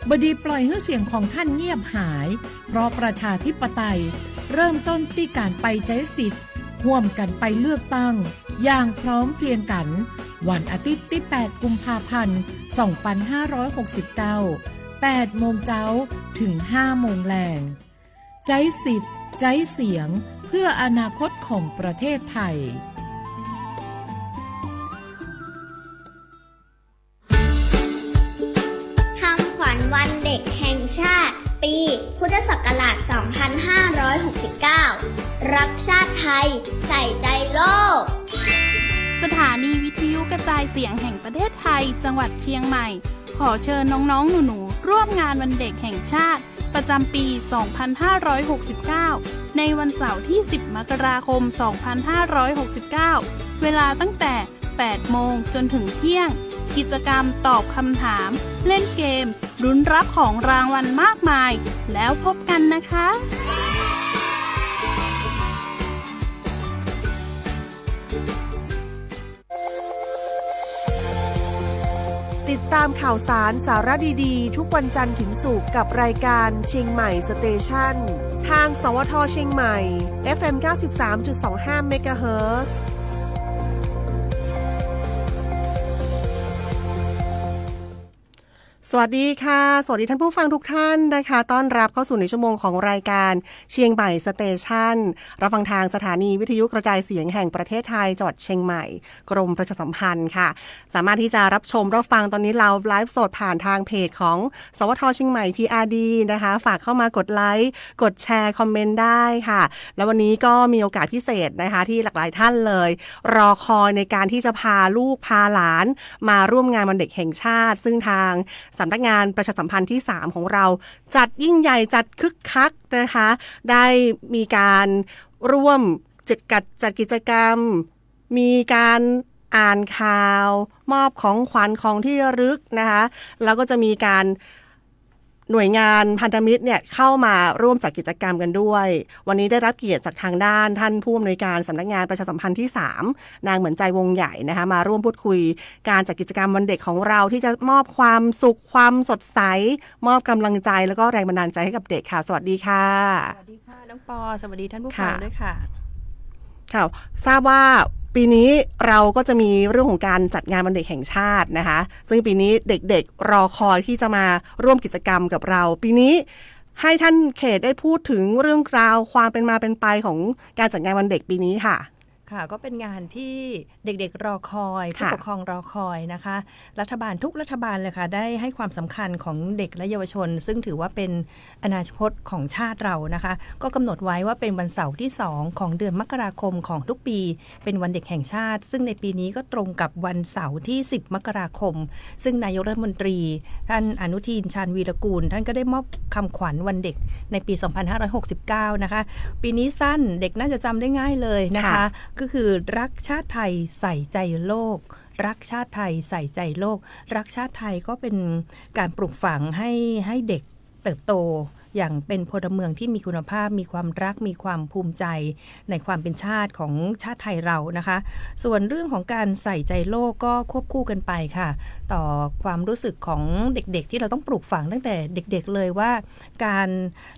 บดีปล่อยให้เสียงของท่านเงียบหายเพราะประชาธิปไตยเริ่มต้นที่การไปใช้สิทธิ์ร่วมกันไปเลือกตั้งอย่างพร้อมเพรียงกันวันอาทิตย์ที่ 8 กุมภาพันธ์ 2569 8 โมงเช้าถึง 5 โมงแลงใช้สิทธิ์ใช้เสียงเพื่ออนาคตของประเทศไทยคำขวัญวันเด็กแห่งชาติปีพุทธศักราช 2569 รักชาติไทยใส่ใจโลกสถานีวิทยุกระจายเสียงแห่งประเทศไทยจังหวัดเชียงใหม่ขอเชิญน้องๆหนูๆร่วมงานวันเด็กแห่งชาติประจำปี 2569 ในวันเสาร์ที่ 10 มกราคม 2569 เวลาตั้งแต่ 8 โมงจนถึงเที่ยงกิจกรรมตอบคำถามเล่นเกมลุ้นรับของรางวัลมากมายแล้วพบกันนะคะติดตามข่าวสารสาระดีๆทุกวันจันทร์ถึงศุกร์กับรายการเชียงใหม่สเตชันทางสวทเชียงใหม่ FM 93.25 เมกะเฮิรตซ์สวัสดีค่ะสวัสดีท่านผู้ฟังทุกท่านนะคะต้อนรับเข้าสู่ในชั่วโมงของรายการเชียงใหม่สเตชันรับฟังทางสถานีวิทยุกระจายเสียงแห่งประเทศไทยจังหวัดเชียงใหม่กรมประชาสัมพันธ์ค่ะสามารถที่จะรับชมรับฟังตอนนี้เราไลฟ์สดผ่านทางเพจของสวทเชียงใหม่ PRD นะคะฝากเข้ามากดไลค์กดแชร์คอมเมนต์ได้ค่ะแล้ววันนี้ก็มีโอกาสพิเศษนะคะที่หลากหลายท่านเลยรอคอยในการที่จะพาลูกพาหลานมาร่วมงานวันเด็กแห่งชาติซึ่งทางสำนักงานประชาสัมพันธ์ที่ 3 ของเราจัดยิ่งใหญ่จัดคึกคักนะคะได้มีการร่วมจัดกิจกรรมมีการอ่านข่าวมอบของขวัญของที่ระลึกนะคะแล้วก็จะมีการหน่วยงานพันธมิตรเนี่ยเข้ามาร่วมจัดกิจกรรมกันด้วยวันนี้ได้รับเกียรติจากทางด้านท่านผู้อำนวยการสำนักงานประชาสัมพันธ์ที่ 3 นางเหมือนใจวงใหญ่นะคะมาร่วมพูดคุยการจัดกิจกรรมวันเด็กของเราที่จะมอบความสุขความสดใสมอบกำลังใจแล้วก็แรงบันดาลใจให้กับเด็กค่ะสวัสดีค่ะสวัสดีค่ะน้องปอสวัสดีท่านผู้ฟังด้วยค่ะค่ะทราบว่าปีนี้เราก็จะมีเรื่องของการจัดงานวันเด็กแห่งชาตินะคะซึ่งปีนี้เด็กๆรอคอยที่จะมาร่วมกิจกรรมกับเราปีนี้ให้ท่านเขตได้พูดถึงเรื่องราวความเป็นมาเป็นไปของการจัดงานวันเด็กปีนี้ค่ะค่ะก็เป็นงานที่เด็กๆรอคอยผู้ปกครองรอคอยนะคะรัฐบาลทุกรัฐบาลเลยค่ะได้ให้ความสำคัญของเด็กและเยาวชนซึ่งถือว่าเป็นอนาคตของชาติเรานะคะก็กำหนดไว้ว่าเป็นวันเสาร์ที่2ของเดือนมกราคมของทุกปีเป็นวันเด็กแห่งชาติซึ่งในปีนี้ก็ตรงกับวันเสาร์ที่10 มกราคมซึ่งนายกรัฐมนตรีท่านอนุทินชาญวีรกูลท่านก็ได้มอบคำขวัญวันเด็กในปี 2569 นะคะปีนี้สั้นเด็กน่าจะจำได้ง่ายเลยนะคะก็คือรักชาติไทยใส่ใจโลกรักชาติไทยใส่ใจโลกรักชาติไทยก็เป็นการปลูกฝังให้เด็กเติบโตอย่างเป็นพลเมืองที่มีคุณภาพมีความรักมีความภูมิใจในความเป็นชาติของชาติไทยเรานะคะส่วนเรื่องของการใส่ใจโลกก็ควบคู่กันไปค่ะต่อความรู้สึกของเด็กๆที่เราต้องปลูกฝังตั้งแต่เด็กๆเลยว่าการ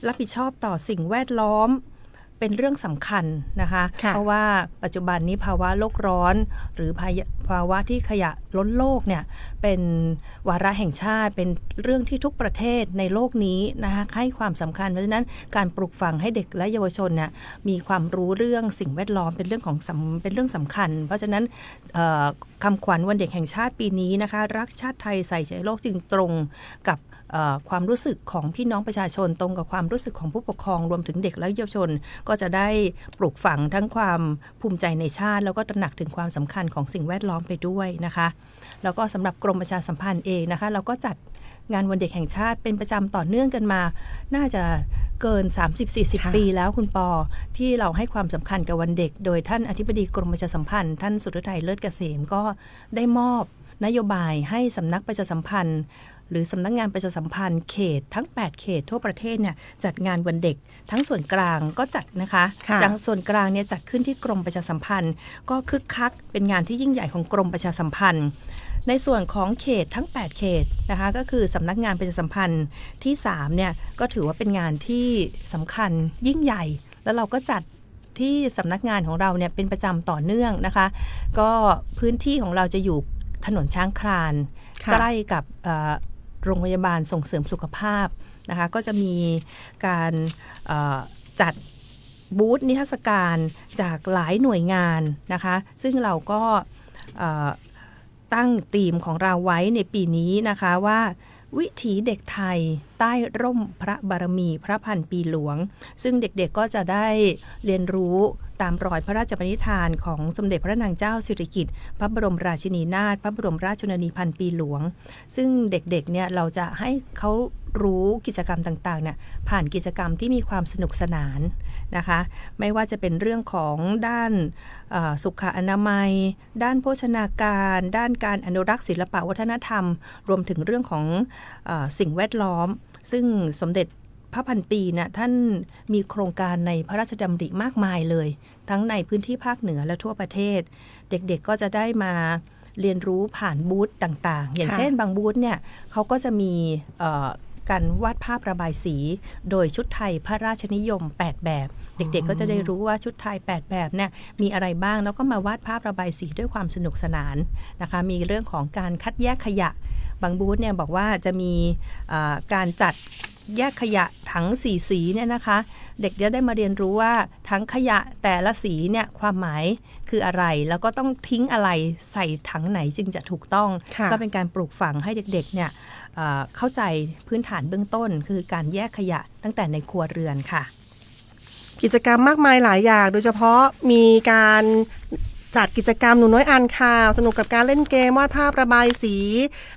รับผิดชอบต่อสิ่งแวดล้อมเป็นเรื่องสำคัญนะคะเพราะว่าปัจจุบันนี้ภาวะโลกร้อนหรือภาวะที่ขยะล้นโลกเนี่ยเป็นวาระแห่งชาติเป็นเรื่องที่ทุกประเทศในโลกนี้นะคะให้ความสำคัญเพราะฉะนั้นการปลูกฝังให้เด็กและเยาวชนเนี่ยมีความรู้เรื่องสิ่งแวดล้อมเป็นเรื่องสำคัญเพราะฉะนั้นคำขวัญวันเด็กแห่งชาติปีนี้นะคะรักชาติไทยใส่ใจโลกจึงตรงกับความรู้สึกของพี่น้องประชาชนตรงกับความรู้สึกของผู้ปกครองรวมถึงเด็กและเยาวชนก็จะได้ปลูกฝังทั้งความภูมิใจในชาติแล้วก็ตระหนักถึงความสำคัญของสิ่งแวดล้อมไปด้วยนะคะแล้วก็สำหรับกรมประชาสัมพันธ์เองนะคะเราก็จัดงานวันเด็กแห่งชาติเป็นประจำต่อเนื่องกันมาน่าจะเกิน 30-40 ปีแล้วคุณปอที่เราให้ความสำคัญกับวันเด็กโดยท่านอธิบดีกรมประชาสัมพันธ์ท่านสุทธิชัยเลิศเกษมก็ได้มอบนโยบายให้สำนักประชาสัมพันธ์หรือสำนักงานประชาสัมพันธ์เขตทั้ง8เขตทั่วประเทศเนี่ยจัดงานวันเด็กทั้งส่วนกลางก็จัดนะคะจังส่วนกลางเนี่ยจัดขึ้นที่กรมประชาสัมพันธ์ก็คึกคักเป็นงานที่ยิ่งใหญ่ของกรมประชาสัมพันธ์ ในส่วนของเขตทั้ง8เขตนะคะก็คือสำนักงานประชาสัมพันธ์ที่3เนี่ยก็ถือว่าเป็นงานที่สำคัญยิ่งใหญ่แล้วเราก็จัดที่สำนักงานของเราเนี่ยเป็นประจำต่อเนื่องนะคะก็พื้นที่ของเราจะอยู่ถนนช้างคลานใกล้กับโรงพยาบาลส่งเสริมสุขภาพนะคะก็จะมีการจัดบูธนิทรรศการจากหลายหน่วยงานนะคะซึ่งเราก็ตั้งธีมของเราไว้ในปีนี้นะคะว่าวิถีเด็กไทยใต้ร่มพระบารมีพระพันปีหลวงซึ่งเด็กๆก็จะได้เรียนรู้ตามรอยพระราชปณิธานของสมเด็จพระนางเจ้าสิริกิติ์พระบรมราชินีนาถพระบรมราชชนนีพันปีหลวงซึ่งเด็กๆเนี่ยเราจะให้เขารู้กิจกรรมต่างๆเนี่ยผ่านกิจกรรมที่มีความสนุกสนานนะคะไม่ว่าจะเป็นเรื่องของด้านสุขอนามัยด้านโภชนาการด้านการอนุรักษ์ศิลปวัฒนธรรมรวมถึงเรื่องของสิ่งแวดล้อมซึ่งสมเด็จพระพันปีนะท่านมีโครงการในพระราชดำริมากมายเลยทั้งในพื้นที่ภาคเหนือและทั่วประเทศเด็กๆก็จะได้มาเรียนรู้ผ่านบูธต่างๆอย่างเช่นบางบูธเนี่ยเขาก็จะมีการวาดภาพระบายสีโดยชุดไทยพระราชนิยม8แบบเด็กๆก็จะได้รู้ว่าชุดไทย8แบบเนี่ยมีอะไรบ้างแล้วก็มาวาดภาพระบายสีด้วยความสนุกสนานนะคะมีเรื่องของการคัดแยกขยะบางบูธเนี่ยบอกว่าจะมีการจัดแยกขยะถังสีสีเนี่ยนะคะเด็กจะได้มาเรียนรู้ว่าถังขยะแต่ละสีเนี่ยความหมายคืออะไรแล้วก็ต้องทิ้งอะไรใส่ถังไหนจึงจะถูกต้องก็เป็นการปลูกฝังให้เด็กๆเนี่ยเข้าใจพื้นฐานเบื้องต้นคือการแยกขยะตั้งแต่ในครัวเรือนค่ะกิจกรรมมากมายหลายอย่างโดยเฉพาะมีการจัดกิจกรรมหนูน้อยอ่านข่าวสนุกกับการเล่นเกมวาดภาพระบายสี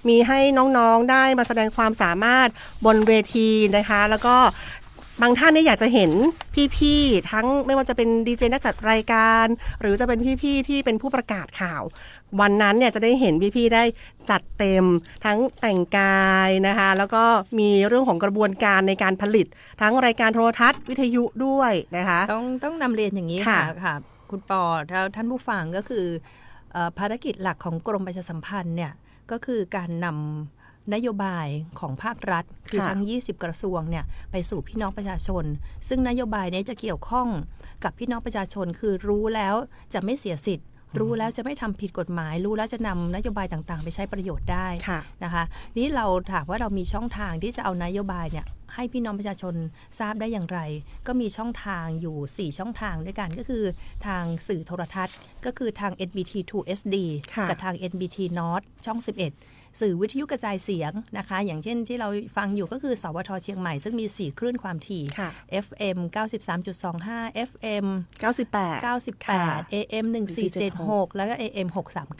มีให้น้องๆได้มาแสดงความสามารถบนเวทีนะคะแล้วก็บางท่านเนี่ยอยากจะเห็นพี่ๆทั้งไม่ว่าจะเป็นดีเจนักจัดรายการหรือจะเป็นพี่ๆที่เป็นผู้ประกาศข่าววันนั้นเนี่ยจะได้เห็นพี่ๆได้จัดเต็มทั้งแต่งกายนะคะแล้วก็มีเรื่องของกระบวนการในการผลิตทั้งรายการโทรทัศน์วิทยุด้วยนะคะต้องนำเรียนอย่างนี้ค่ะคุณปอท่านผู้ฟังก็คือภารกิจหลักของกรมประชาสัมพันธ์เนี่ยก็คือการนำนโยบายของภาครัฐคือทั้ง20กระทรวงเนี่ยไปสู่พี่น้องประชาชนซึ่งนโยบายนี้จะเกี่ยวข้องกับพี่น้องประชาชนคือรู้แล้วจะไม่เสียสิทธิ์รู้แล้วจะไม่ทำผิดกฎหมายรู้แล้วจะนำนโยบายต่างๆไปใช้ประโยชน์ได้นะคะนี่เราถามว่าเรามีช่องทางที่จะเอานโยบายเนี่ยให้พี่น้องประชาชนทราบได้อย่างไรก็มีช่องทางอยู่4ช่องทางด้วยกันก็คือทางสื่อโทรทัศน์ก็คือทาง NBT 2 SD กับทาง NBT North ช่อง11สื่อวิทยุกระจายเสียงนะคะอย่างเช่นที่เราฟังอยู่ก็คือสวทเชียงใหม่ซึ่งมี4คลื่นความถี่ FM 93.25 FM 98 AM 1476แล้วก็ AM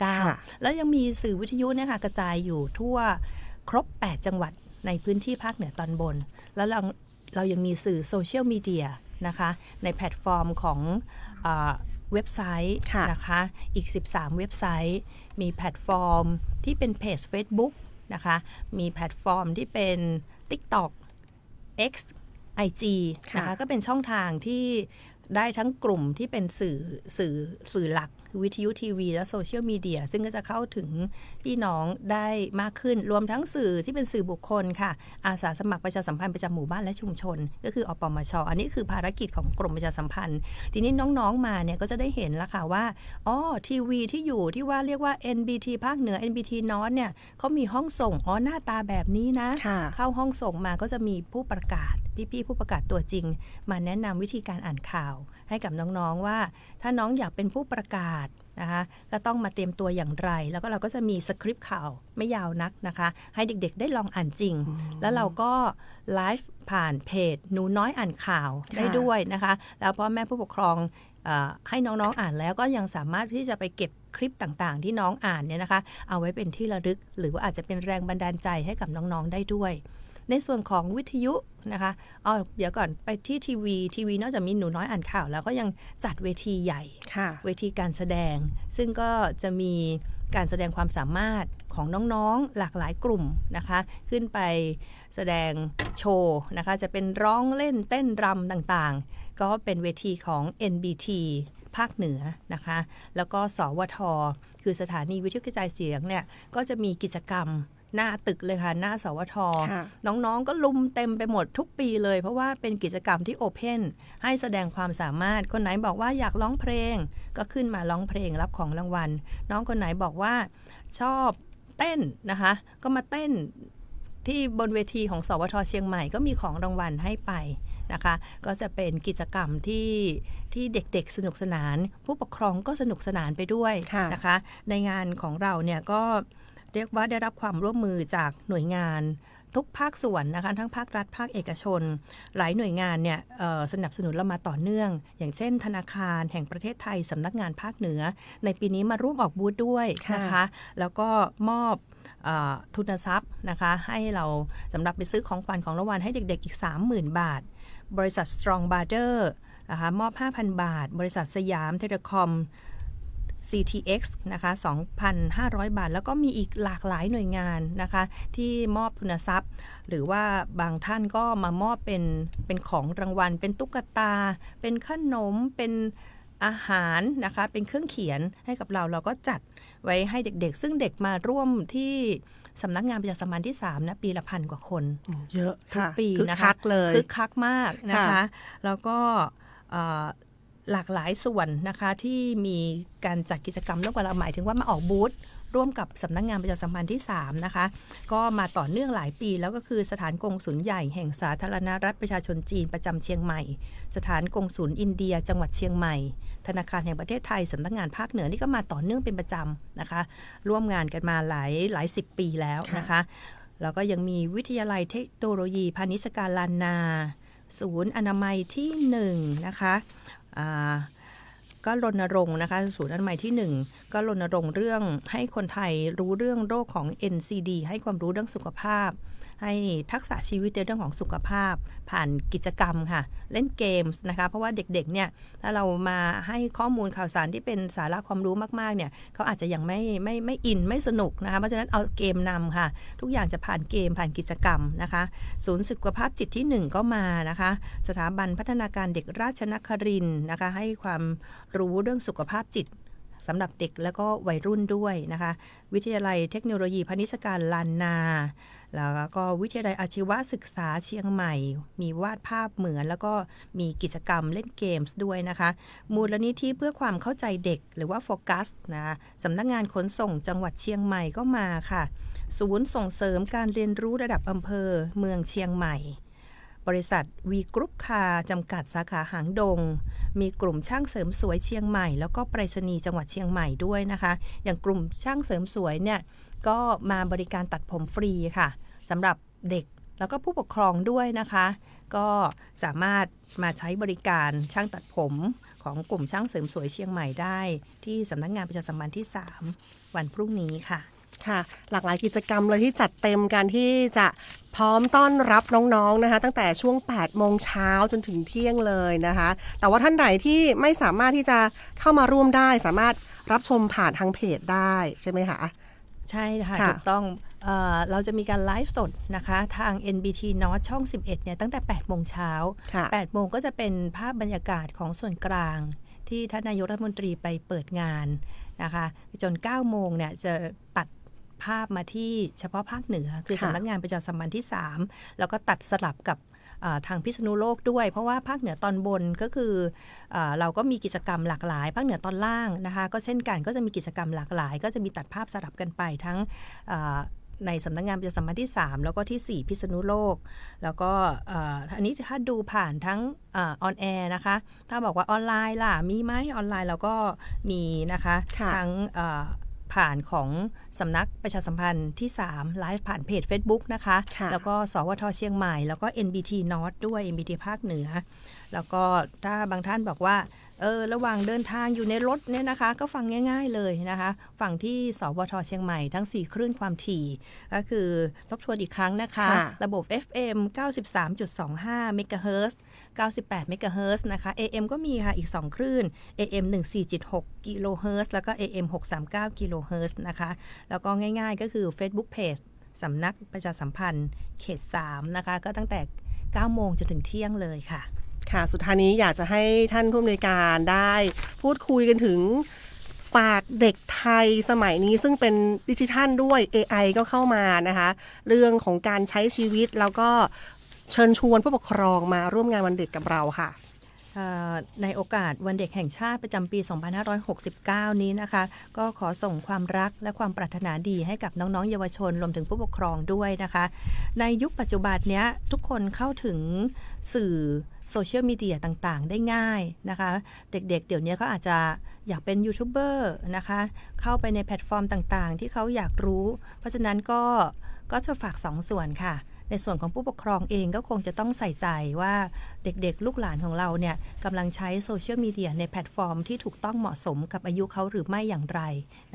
639แล้วยังมีสื่อวิทยุเนี่ยค่ะกระจายอยู่ทั่วครบ8จังหวัดในพื้นที่ภาคเหนือตอนบนแล้วเรายังมีสื่อโซเชียลมีเดียนะคะในแพลตฟอร์มของเว็บไซต์นะคะอีก13เว็บไซต์มีแพลตฟอร์มที่เป็นเพจ Facebook นะคะมีแพลตฟอร์มที่เป็น TikTok X IG นะคะก็เป็นช่องทางที่ได้ทั้งกลุ่มที่เป็นสื่อหลักวิทยุทีวีและโซเชียลมีเดียซึ่งก็จะเข้าถึงพี่น้องได้มากขึ้นรวมทั้งสื่อที่เป็นสื่อบุคคลค่ะอาสาสมัครประชาสัมพันธ์ประจำหมู่บ้านและชุมชนก็คืออปมช.อันนี้คือภารกิจของกรมประชาสัมพันธ์ทีนี้น้องๆมาเนี่ยก็จะได้เห็นแล้วค่ะว่าทีวีที่อยู่ที่ว่าเรียกว่า NBT ภาคเหนือ NBT North เนี่ยเขามีห้องส่งหน้าตาแบบนี้นะเข้าห้องส่งมาก็จะมีผู้ประกาศพี่ๆผู้ประกาศตัวจริงมาแนะนำวิธีการอ่านข่าวให้กับน้องๆว่าถ้าน้องอยากเป็นผู้ประกาศนะคะก็ต้องมาเตรียมตัวอย่างไรแล้วก็เราก็จะมีสคริปต์ข่าวไม่ยาวนักนะคะให้เด็กๆได้ลองอ่านจริงแล้วเราก็ไลฟ์ผ่านเพจหนูน้อยอ่านข่าวได้ด้วยนะคะแล้วพ่อแม่ผู้ปกครองให้น้องๆอ่านแล้วก็ยังสามารถที่จะไปเก็บคลิปต่างๆที่น้องอ่านเนี่ยนะคะเอาไว้เป็นที่ระลึกหรือว่าอาจจะเป็นแรงบันดาลใจให้กับน้องๆได้ด้วยในส่วนของวิทยุนะคะเดี๋ยวก่อนไปที่ทีวีนอกจากมีหนูน้อยอ่านข่าวแล้วก็ยังจัดเวทีใหญ่เวทีการแสดงซึ่งก็จะมีการแสดงความสามารถของน้องๆหลากหลายกลุ่มนะคะขึ้นไปแสดงโชว์นะคะจะเป็นร้องเล่นเต้นรำต่างๆก็เป็นเวทีของ NBT ภาคเหนือนะคะแล้วก็สวทคือสถานีวิทยุกระจายเสียงเนี่ยก็จะมีกิจกรรมหน้าตึกเลยค่ะหน้าสวทน้องๆก็ลุมเต็มไปหมดทุกปีเลยเพราะว่าเป็นกิจกรรมที่โอเพนให้แสดงความสามารถคนไหนบอกว่าอยากร้องเพลงก็ขึ้นมาร้องเพลงรับของรางวัลน้องคนไหนบอกว่าชอบเต้นนะคะก็มาเต้นที่บนเวทีของสวทเชียงใหม่ก็มีของรางวัลให้ไปนะคะก็จะเป็นกิจกรรมที่เด็กๆสนุกสนานผู้ปกครองก็สนุกสนานไปด้วยนะคะในงานของเราเนี่ยก็เรียกว่าได้รับความร่วมมือจากหน่วยงานทุกภาคส่วนนะคะทั้งภาครัฐภาคเอกชนหลายหน่วยงานเนี่ยสนับสนุนเรามาต่อเนื่องอย่างเช่นธนาคารแห่งประเทศไทยสำนักงานภาคเหนือในปีนี้มาร่วมออกบูธด้วยนะคะแล้วก็มอบทุนทรัพย์นะคะให้เราสำหรับไปซื้อของขวัญของรางวัลให้เด็กๆอีก 30,000 บาทบริษัท Strong Brother นะคะมอบ 5,000 บาทบริษัทสยามเทเลคอม CTX นะคะ 2,500 บาทแล้วก็มีอีกหลากหลายหน่วยงานนะคะที่มอบทุนทรัพย์หรือว่าบางท่านก็มามอบเป็นของรางวัลเป็นตุ๊กตาเป็นขนมเป็นอาหารนะคะเป็นเครื่องเขียนให้กับเราก็จัดไว้ให้เด็กๆซึ่งเด็กมาร่วมที่สำนักงานประชาสัมพันธ์ที่3นะปีละ1,000 กว่าคนเยอะทุกปีนะคะคึกคักเลยคึกคักมากนะคะแล้วก็หลากหลายส่วนนะคะที่มีการจัดกิจกรรมร่วมกับเราหมายถึงว่ามาออกบูธร่วมกับสำนักงานประชาสัมพันธ์ที่3นะคะก็มาต่อเนื่องหลายปีแล้วก็คือสถานกงสุลใหญ่แห่งสาธารณรัฐประชาชนจีนประจำเชียงใหม่สถานกงสุลอินเดียจังหวัดเชียงใหม่ธนาคารแห่งประเทศไทยสำนักงานภาคเหนือนี่ก็มาต่อเนื่องเป็นประจำนะคะร่วมงานกันมาหลาย10 ปีแล้วนะคะแล้วก็ยังมีวิทยาลัยเทคโนโลยีพาณิชยการลานนาศูนย์อนามัยที่1นะคะก็รณรงค์นะคะศูนย์อนามัยที่1ก็รณรงค์เรื่องให้คนไทยรู้เรื่องโรคของ NCD ให้ความรู้เรื่องสุขภาพให้ทักษะชีวิตในเรื่องของสุขภาพผ่านกิจกรรมค่ะเล่นเกมส์นะคะเพราะว่าเด็กๆเนี่ยถ้าเรามาให้ข้อมูลข่าวสารที่เป็นสาระความรู้มากๆเนี่ยเขาอาจจะยังไม่อินไม่สนุกนะคะเพราะฉะนั้นเอาเกมนำค่ะทุกอย่างจะผ่านเกมผ่านกิจกรรมนะคะศูนย์สุขภาพจิตที่1ก็มานะคะสถาบันพัฒนาการเด็กราชนครินทร์นะคะให้ความรู้เรื่องสุขภาพจิตสำหรับเด็กแล้วก็วัยรุ่นด้วยนะคะวิทยาลัยเทคโนโลยีพาณิชยการลานนาแล้วก็วิทยาลัยอาชีวศึกษาเชียงใหม่มีวาดภาพเหมือนแล้วก็มีกิจกรรมเล่นเกมส์ด้วยนะคะมูลนิธิเพื่อความเข้าใจเด็กหรือว่าโฟกัสนะสำนักงานขนส่งจังหวัดเชียงใหม่ก็มาค่ะศูนย์ส่งเสริมการเรียนรู้ระดับอำเภอเมืองเชียงใหม่บริษัทวีกรุ๊ปคาร์จำกัดสาขาหางดงมีกลุ่มช่างเสริมสวยเชียงใหม่แล้วก็ไปรษณีย์จังหวัดเชียงใหม่ด้วยนะคะอย่างกลุ่มช่างเสริมสวยเนี่ยก็มาบริการตัดผมฟรีค่ะสำหรับเด็กแล้วก็ผู้ปกครองด้วยนะคะก็สามารถมาใช้บริการช่างตัดผมของกลุ่มช่างเสริมสวยเชียงใหม่ได้ที่สำนักงานประชาสัมพันธ์ที่3วันพรุ่งนี้ค่ะค่ะหลากหลายกิจกรรมเลยที่จัดเต็มกันที่จะพร้อมต้อนรับน้องๆนะคะตั้งแต่ช่วง 8 โมงเช้าจนถึงเที่ยงเลยนะคะแต่ว่าท่านใดที่ไม่สามารถที่จะเข้ามาร่วมได้สามารถรับชมผ่านทางเพจได้ใช่ไหมคะใช่ค่ะถูกต้องเราจะมีการไลฟ์สดนะคะทาง NBT North ช่อง 11เนี่ยตั้งแต่ 8 โมงเช้า 8 โมงก็จะเป็นภาพบรรยากาศของส่วนกลางที่ท่านนายกรัฐมนตรีไปเปิดงานนะคะจน 9 โมงเนี่ยจะตัดภาพมาที่เฉพาะภาคเหนือคือสำนักงานประชาสัมพันธ์ที่3แล้วก็ตัดสลับกับทางพิษณุโลกด้วยเพราะว่าภาคเหนือตอนบนก็คือเราก็มีกิจกรรมหลากหลายภาคเหนือตอนล่างนะคะก็เช่นกันก็จะมีกิจกรรมหลากหลายก็จะมีตัดภาพสลับกันไปทั้งในสำนักงานประชาสัมพันธ์ที่3แล้วก็ที่4พิษณุโลกแล้วก็อันนี้ถ้าดูผ่านทั้งออนแอร์นะคะถ้าบอกว่าออนไลน์ล่ะมีไหมออนไลน์เราก็มีนะคะทั้งผ่านของสำนักประชาสัมพันธ์ที่3ไลฟ์ผ่านเพจ Facebook นะคะแล้วก็สวทเชียงใหม่แล้วก็ NBT North ด้วย NBT ภาคเหนือแล้วก็ถ้าบางท่านบอกว่าระหว่างเดินทางอยู่ในรถเนี่ยนะคะก็ฟังง่ายๆเลยนะคะฟังที่สวทเชียงใหม่ทั้ง4คลื่นความถี่ก็คือทบทวนอีกครั้งนะคะระบบ FM 93.25 เมกะเฮิรตซ์ 98 เมกะเฮิรตซ์นะคะ AM ก็มีค่ะอีก2คลื่น AM 14.6 กิโลเฮิรตซ์แล้วก็ AM 639 กิโลเฮิรตซ์นะคะแล้วก็ง่ายๆก็คือ Facebook Page สำนักประชาสัมพันธ์เขต3นะคะก็ตั้งแต่ 9 โมงจนถึงเที่ยงเลยค่ะ ค่ะสุดท้ายนี้อยากจะให้ท่านผู้อำนวยการได้พูดคุยกันถึงฝากเด็กไทยสมัยนี้ซึ่งเป็นดิจิทัลด้วย AI ก็เข้ามานะคะเรื่องของการใช้ชีวิตแล้วก็เชิญชวนผู้ปกครองมาร่วมงานวันเด็กกับเราค่ะในโอกาสวันเด็กแห่งชาติประจำปี 2569 นี้นะคะก็ขอส่งความรักและความปรารถนาดีให้กับน้องๆเยาวชนรวมถึงผู้ปกครองด้วยนะคะในยุคปัจจุบันนี้ทุกคนเข้าถึงสื่อโซเชียลมีเดียต่างๆได้ง่ายนะคะเด็กๆเดี๋ยวนี้เขาอาจจะอยากเป็นยูทูบเบอร์นะคะเข้าไปในแพลตฟอร์มต่างๆที่เขาอยากรู้เพราะฉะนั้นก็จะฝาก2 ส่วนค่ะในส่วนของผู้ปกครองเองก็คงจะต้องใส่ใจว่าเด็กๆลูกหลานของเราเนี่ยกำลังใช้โซเชียลมีเดียในแพลตฟอร์มที่ถูกต้องเหมาะสมกับอายุเขาหรือไม่อย่างไร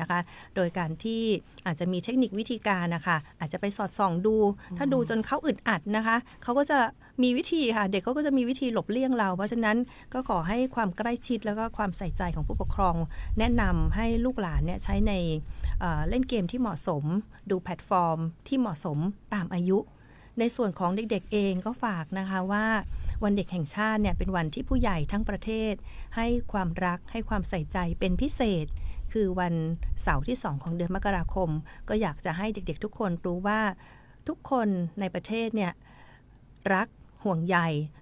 นะคะโดยการที่อาจจะมีเทคนิควิธีการนะคะอาจจะไปสอดส่องดูถ้าดูจนเขาอึดอัดนะคะเขาก็จะมีวิธีค่ะเด็กเขาก็จะมีวิธีหลบเลี่ยงเราเพราะฉะนั้นก็ขอให้ความใกล้ชิดแล้วก็ความใส่ใจของผู้ปกครองแนะนำให้ลูกหลานเนี่ยใช้ในเล่นเกมที่เหมาะสมดูแพลตฟอร์มที่เหมาะสมตามอายุในส่วนของเด็กๆเองก็ฝากนะคะว่าวันเด็กแห่งชาติเนี่ยเป็นวันที่ผู้ใหญ่ทั้งประเทศให้ความรักให้ความใส่ใจเป็นพิเศษคือวันเสาร์ที่2ของเดือนมกราคมก็อยากจะให้เด็กๆทุกคนรู้ว่าทุกคนในประเทศเนี่ยรักห่วงใย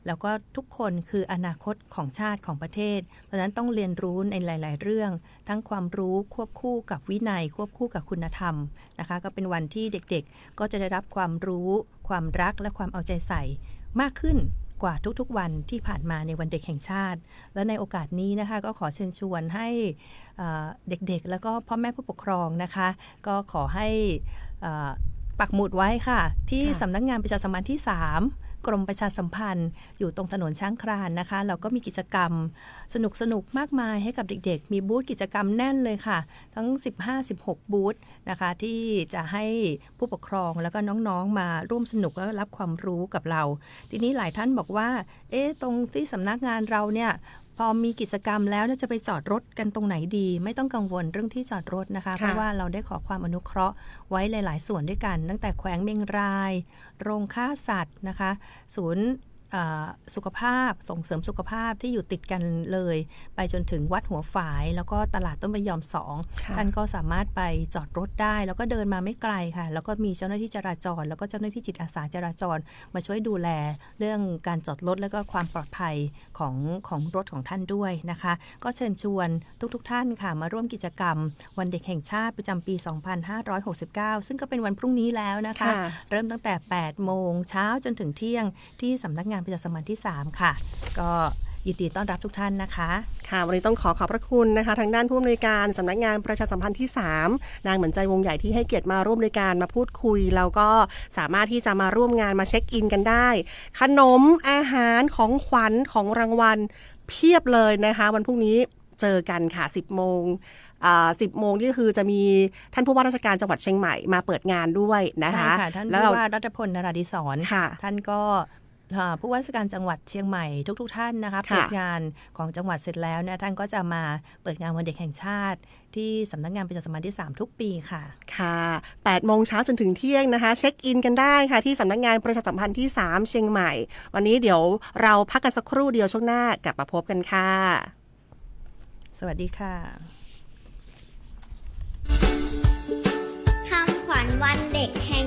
แล้วก็ทุกคนคืออนาคตของชาติของประเทศเพราะฉะนั้นต้องเรียนรู้ในหลายๆเรื่องทั้งความรู้ควบคู่กับวินัยควบคู่กับคุณธรรมนะคะก็เป็นวันที่เด็กๆก็จะได้รับความรู้ความรักและความเอาใจใส่มากขึ้นกว่าทุกๆวันที่ผ่านมาในวันเด็กแห่งชาติและในโอกาสนี้นะคะก็ขอเชิญชวนให้เด็กๆแล้วก็พ่อแม่ผู้ปกครองนะคะก็ขอให้ปักหมุดไว้ค่ะที่สำนักงานประชาสัมพันธ์ที่3กรมประชาสัมพันธ์อยู่ตรงถนนช้างคลานนะคะเราก็มีกิจกรรมสนุกมากมายให้กับเด็กๆมีบูธกิจกรรมแน่นเลยค่ะทั้ง 15-16 บูธนะคะที่จะให้ผู้ปกครองแล้วก็น้องๆมาร่วมสนุกและรับความรู้กับเราทีนี้หลายท่านบอกว่าตรงที่สำนักงานเราเนี่ยพอมีกิจกรรมแล้วจะไปจอดรถกันตรงไหนดีไม่ต้องกังวลเรื่องที่จอดรถนะคะเพราะว่าเราได้ขอความอนุเคราะห์ไว้หลายๆส่วนด้วยกันตั้งแต่แขวงเมงรายโรงฆ่าสัตว์นะคะศูนย์สุขภาพส่งเสริมสุขภาพที่อยู่ติดกันเลยไปจนถึงวัดหัวฝายแล้วก็ตลาดต้นมะยอม2ท่านก็สามารถไปจอดรถได้แล้วก็เดินมาไม่ไกลค่ะแล้วก็มีเจ้าหน้าที่จราจรแล้วก็เจ้าหน้าที่จิตอาสาจราจรมาช่วยดูแลเรื่องการจอดรถแล้วก็ความปลอดภัยของรถของท่านด้วยนะคะก็เชิญชวนทุกท่านค่ะมาร่วมกิจกรรมวันเด็กแห่งชาติประจำปี 2569 ซึ่งก็เป็นวันพรุ่งนี้แล้วนะคะเริ่มตั้งแต่ 8 โมงเช้าจนถึงเที่ยงที่สำนักงานประชาสัมพันธ์ที่3ค่ะก็ยินดีต้อนรับทุกท่านนะคะค่ะวันนี้ต้องขอบพระคุณนะคะทางด้านผู้อำนวยการสำนักงานประชาสัมพันธ์ที่3นางเหมือนใจวงใหญ่ที่ให้เกียรติมาร่วมในการมาพูดคุยแล้วก็สามารถที่จะมาร่วมงานมาเช็คอินกันได้ขนมอาหารของขวัญของรางวัลเพียบเลยนะคะวันพรุ่งนี้เจอกันค่ะ 10 โมง10 โมงนี่คือจะมีท่านผู้ว่าราชการจังหวัดเชียงใหม่มาเปิดงานด้วยนะคะ ใช่ค่ะท่านผู้ว่ารัฐพล นราธิศรท่านก็ผู้ว่าราชการจังหวัดเชียงใหม่ทุกท่านนะคะเปิดงานของจังหวัดเสร็จแล้วเนี่ยท่านก็จะมาเปิดงานวันเด็กแห่งชาติที่สำนักงานประชาสัมพันธ์ที่3ทุกปีค่ะค่ะ8 โมงเช้าจนถึงเที่ยงนะคะเช็คอินกันได้ค่ะที่สำนักงานประชาสัมพันธ์ที่3เชียงใหม่วันนี้เดี๋ยวเราพักกันสักครู่เดียวช่วงหน้ากลับมาพบกันค่ะสวัสดีค่ะคำขวัญวันเด็กแห่ง